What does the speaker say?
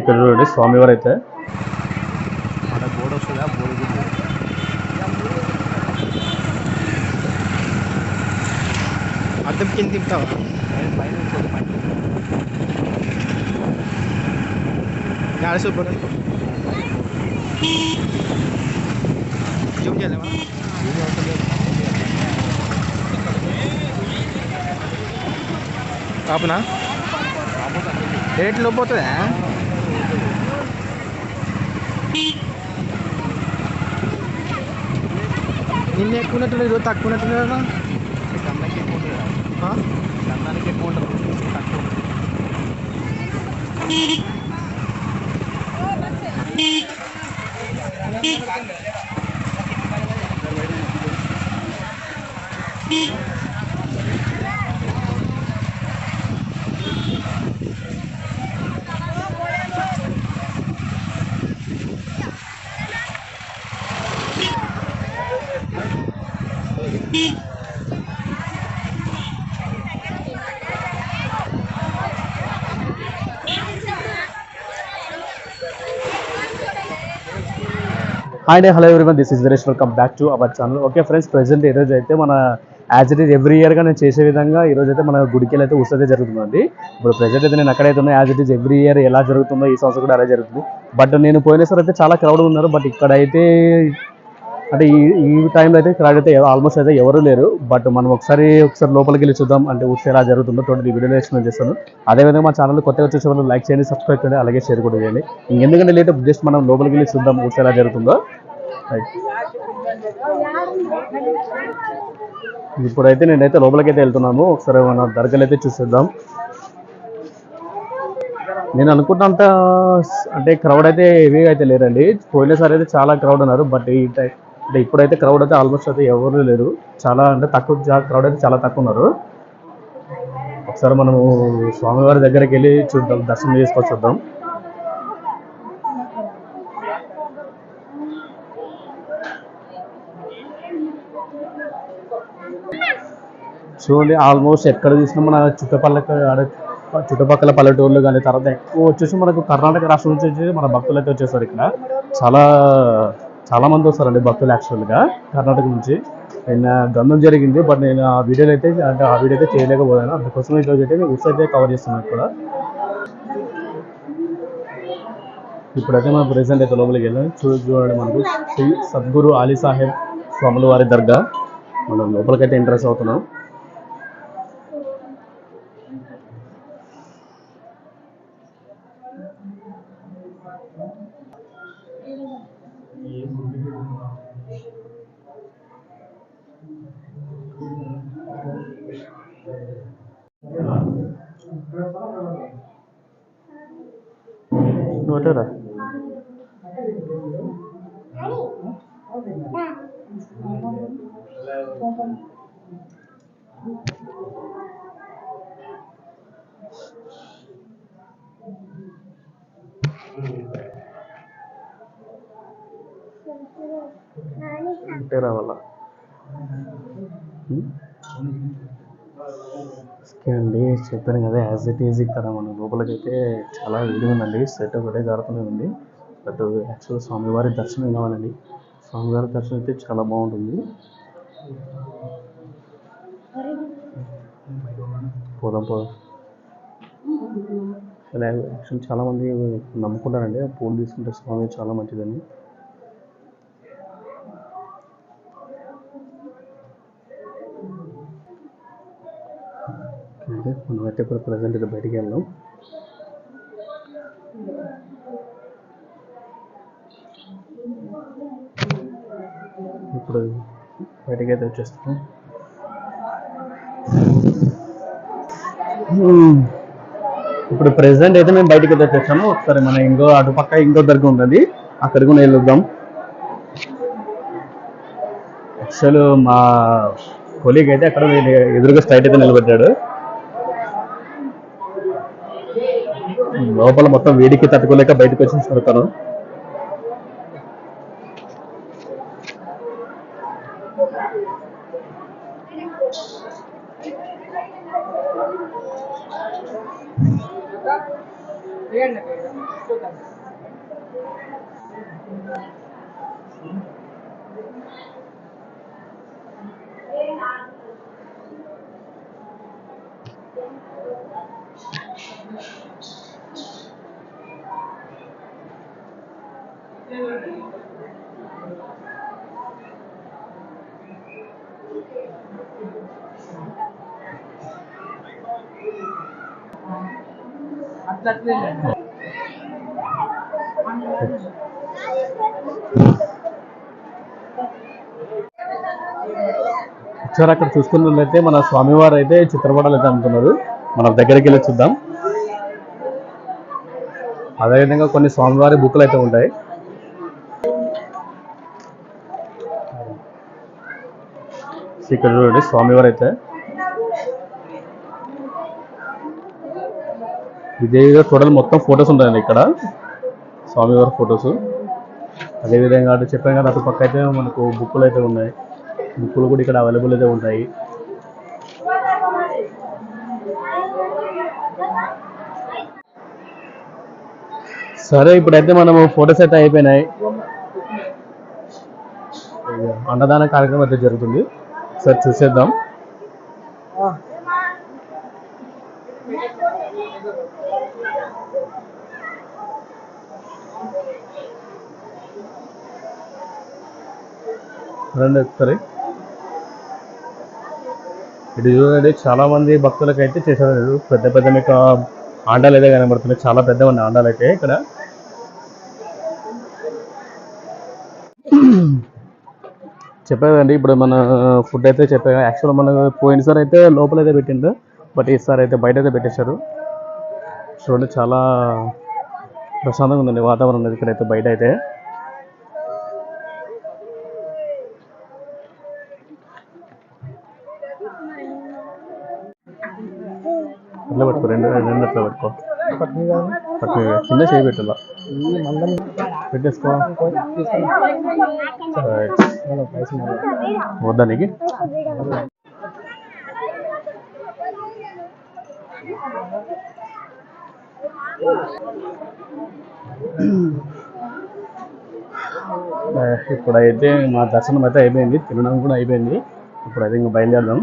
ఇక్కడ చూడండి స్వామివారు అయితే బోర్డు వస్తుందా బోర్డు అద్దం కింద తింటావా గాడి సూపర్ జూమ్ చేయలేమా కాపునా రేట్లు పోతుందా నిన్న ఎక్కువ ఉన్నట్టు ఈరోజు తక్కువ ఉన్నట్టు కదా గంధానికి ఎక్కువ ఉంటుంది గంధానికి ఎక్కువ ఉంటుంది తక్కువ hi hello everyone, this is Veeresh. Welcome back to our channel. Okay friends, present ఈరోజు అయితే మన యాజ్ ఇట్ ఈస్ ఎవ్రీ ఇయర్గా నేను చేసే విధంగా ఈరోజు అయితే మన గుడికి అయితే ఉత్సవం జరుగుతుందండి. ఇప్పుడు ప్రెసెంట్ అయితే నేను అక్కడైతే ఉన్నా, as it is every year ఎలా జరుగుతుందో ఈ సంవత్సరం కూడా అలా జరుగుతుంది. బట్ నేను పోయినసారి అయితే చాలా క్రౌడ్ ఉన్నారు. బట్ ఇక్కడైతే అంటే ఈ టైంలో అయితే క్రౌడ్ అయితే ఆల్మోస్ట్ అయితే ఎవరు లేరు. బట్ మనం ఒకసారి లోపలికి వెళ్ళి చూద్దాం, అంటే ఉత్సవం ఎలా జరుగుతుందో టోటల్ వీడియోలో ఎక్స్ప్లెయిన్ చేస్తాను. అదేవిధంగా మా ఛానల్ కొత్తగా చూసే వాళ్ళు లైక్ చేయండి, సబ్స్క్రైబ్ చేయండి, అలాగే షేర్ కూడా చేయండి. ఎందుకంటే లేట్ జస్ట్ మనం లోపలికి వెళ్ళి చూద్దాం ఉత్సవం ఎలా జరుగుతుందో. ఇప్పుడైతే నేనైతే లోపలికైతే వెళ్తున్నాము. ఒకసారి మన దర్గాలు అయితే చూసేద్దాం. నేను అనుకున్నంత అంటే క్రౌడ్ అయితే ఏవి అయితే లేరండి. పోయినసారి అయితే చాలా క్రౌడ్ ఉన్నారు. బట్ అంటే ఇప్పుడైతే క్రౌడ్ అయితే ఆల్మోస్ట్ అయితే ఎవరు లేరు. చాలా అంటే తక్కువ క్రౌడ్ అయితే చాలా తక్కువ ఉన్నారు. ఒకసారి మనము స్వామివారి దగ్గరికి వెళ్ళి చూద్దాం, దర్శనం చేసుకొని చూద్దాం. చూడండి, ఆల్మోస్ట్ ఎక్కడ చూసినా మన చుట్టుపక్కల పల్లెటూర్లు కానీ, తర్వాత ఎక్కువ వచ్చేసి మనకు కర్ణాటక రాష్ట్రం నుంచి వచ్చేసి మన భక్తులు అయితే వచ్చేసారు. ఇక్కడ చాలా మంది వస్తారండి భక్తులు యాక్చువల్గా కర్ణాటక నుంచి. నేను గంధం జరిగింది, బట్ నేను ఆ వీడియో అయితే చేయలేకపోయాను. అందుకోసం ఈరోజు అయితే నేను ఉత్సవం అయితే కవర్ చేస్తున్నాను ఇక్కడ. ఇప్పుడైతే మనం ప్రెసెంట్ అయితే లోపలికి వెళ్ళాం. చూడండి, మనకు శ్రీ సద్గురు అలీ సాహెబ్ స్వాముల వారి దర్గా. మనం లోపలికైతే ఇంట్రెస్ట్ అవుతున్నాం. నోటరా రావాలా అండి. చెప్పాను కదా, యాజ్ ఇట్ ఈజ్ ఇక్కడ మన లోపలికైతే చాలా వీడియో ఉందండి. సెట్ ఒకటే జరుగుతూనే ఉంది. బట్ యాక్చువల్ స్వామివారి దర్శనం కావాలండి. స్వామివారి దర్శనం అయితే చాలా బాగుంటుంది. పోదాం. యాక్చువల్ చాలామంది నమ్ముకుంటారండి, పూలు తీసుకుంటే స్వామి చాలా మంచిదని. మనమైతే ఇప్పుడు ప్రజెంట్ అయితే బయటికి వెళ్ళాం. ఇప్పుడు బయటికి అయితే వచ్చేస్తాం. ఇప్పుడు ప్రెసెంట్ అయితే మేము బయటికి అయితే వచ్చేస్తాము. ఒకసారి మన అటుపక్క ఇంకో దర్గా ఉంటుంది, అక్కడికి కూడా వెళ్ళొద్దాం. యాక్చువల్ మా కొలీగ్ అయితే అక్కడ ఎదురుగా స్ట్రైట్ అయితే నిలబెట్టాడు. లోపల మొత్తం వేడికి తట్టుకోలేక బయటకు వచ్చేసారు తను. ఒకసారి అక్కడ చూసుకున్నట్లయితే మన స్వామివారు అయితే చిత్రపటాలు అయితే అమ్ముతున్నారు. మనం దగ్గరికి వెళ్ళి చూద్దాం. అదేవిధంగా కొన్ని స్వామివారి బుక్లు అయితే ఉంటాయి. ఇక్కడ చూడండి స్వామివారు అయితే ఇదే టోటల్ మొత్తం ఫొటోస్ ఉంటాయండి ఇక్కడ, స్వామివారి ఫొటోస్. అదేవిధంగా అటు చెప్పాం కదా, అటు పక్క అయితే మనకు బుక్కులు అయితే ఉన్నాయి. బుక్కులు కూడా ఇక్కడ అవైలబుల్ అయితే ఉంటాయి. సరే, ఇప్పుడైతే మనము ఫొటోస్ అయితే అయిపోయినాయి. అన్నదాన కార్యక్రమం అయితే జరుగుతుంది, సరే చూసేద్దాం. రండి ఒకసారి. ఇటు చూడండి, చాలా మంది భక్తులకు అయితే చేశారు. పెద్ద పెద్ద మీకు ఆండాలు అయితే కనబడుతున్నాయి, చాలా పెద్ద ఉన్నాయి ఆండాలు అయితే ఇక్కడ. చెప్పేదండి, ఇప్పుడు మన ఫుడ్ అయితే చెప్పాను. యాక్చువల్గా మన పోయినసారి అయితే లోపల అయితే పెట్టిండు, బట్ ఈసారి అయితే బయట అయితే పెట్టేశారు. చూడండి, చాలా ప్రశాంతంగా ఉందండి వాతావరణం అనేది ఇక్కడైతే బయట అయితే. అట్లా పట్టుకో, రెండు అట్లా పట్టుకో, పట్టుకో, కింద చేయి పెట్టాల, పెట్టేసుకో. వద్దానికి ఇప్పుడైతే మా దర్శనం అయితే అయిపోయింది, తినడం కూడా అయిపోయింది. ఇప్పుడైతే ఇంకా బయలుదేరదాం.